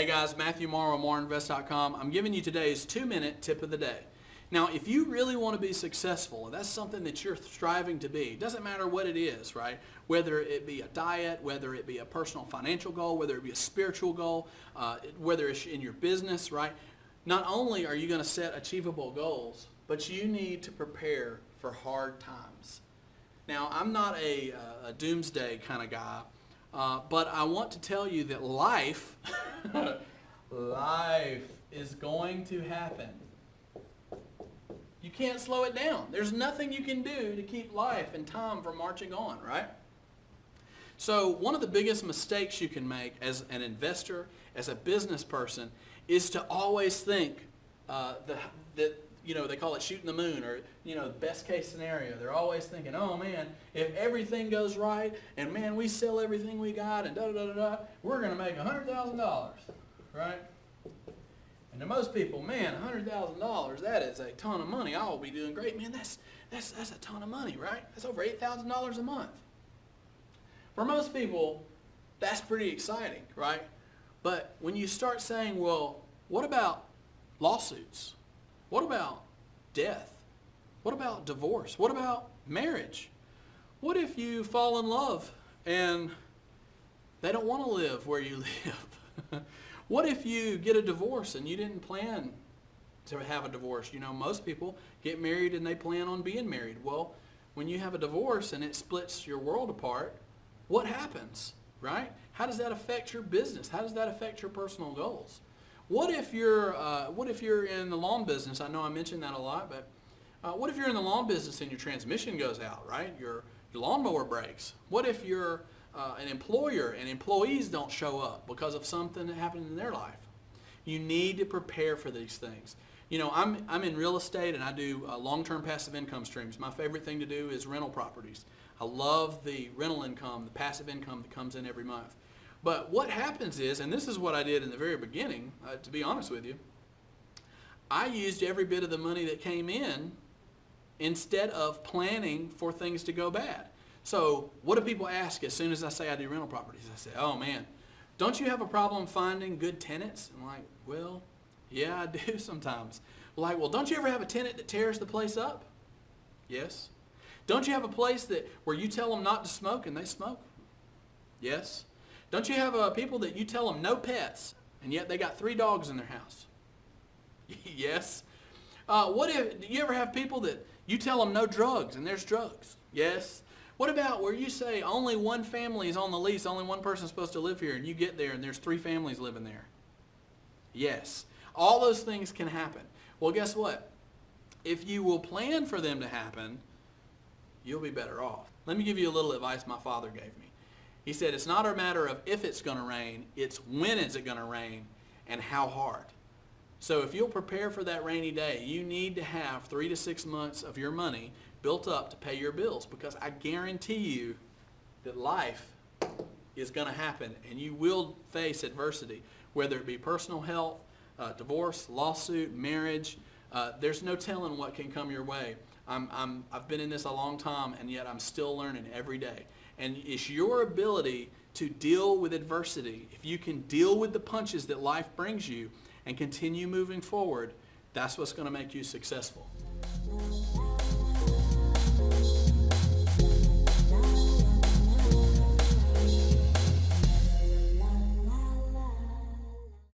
Hey guys, Matthew Morrow, MorrowInvest.com. I'm giving you today's 2-minute tip of the day. Now, if you really want to be successful, and that's something that you're striving to be, it doesn't matter what it is, right? Whether it be a diet, whether it be a personal financial goal, whether it be a spiritual goal, whether it's in your business, right? Not only are you going to set achievable goals, but you need to prepare for hard times. Now, I'm not a doomsday kind of guy, but I want to tell you that life is going to happen. You can't slow it down. There's nothing you can do to keep life and time from marching on, right? So one of the biggest mistakes you can make as an investor, as a business person, is to always think that they call it shooting the moon, or best case scenario. They're always thinking, oh man, if everything goes right, and man, we sell everything we got, and we're going to make $100,000, right? And to most people, man, $100,000, that is a ton of money. I'll be doing great. Man, that's a ton of money, right? That's over $8,000 a month. For most people, that's pretty exciting, right? But when you start saying, well, what about lawsuits? What about death? What about divorce? What about marriage? What if you fall in love and they don't want to live where you live? What if you get a divorce and you didn't plan to have a divorce? Most people get married and they plan on being married. Well, when you have a divorce and it splits your world apart, what happens, right? How does that affect your business? How does that affect your personal goals? What if you're in the lawn business? I know I mentioned that a lot, but what if you're in the lawn business and your transmission goes out, right? Your lawnmower breaks. What if you're an employer and employees don't show up because of something that happened in their life? You need to prepare for these things. I'm in real estate and I do long-term passive income streams. My favorite thing to do is rental properties. I love the rental income, the passive income that comes in every month. But what happens is, and this is what I did in the very beginning, to be honest with you, I used every bit of the money that came in instead of planning for things to go bad. So what do people ask as soon as I say I do rental properties? I say, oh man, don't you have a problem finding good tenants? I'm like, well, yeah, I do sometimes. Like, well, don't you ever have a tenant that tears the place up? Yes. Don't you have a place where you tell them not to smoke and they smoke? Yes. Don't you have people that you tell them no pets and yet they got 3 dogs in their house? Yes. Do you ever have people that you tell them no drugs and there's drugs? Yes. What about where you say only one family is on the lease, only one person is supposed to live here, and you get there and there's 3 families living there? Yes. All those things can happen. Well, guess what? If you will plan for them to happen, you'll be better off. Let me give you a little advice my father gave me. He said, it's not a matter of if it's going to rain, it's when is it going to rain and how hard. So if you'll prepare for that rainy day, you need to have 3 to 6 months of your money built up to pay your bills, because I guarantee you that life is going to happen and you will face adversity, whether it be personal health, divorce, lawsuit, marriage. There's no telling what can come your way. I've been in this a long time, and yet I'm still learning every day. And it's your ability to deal with adversity. If you can deal with the punches that life brings you and continue moving forward, that's what's going to make you successful.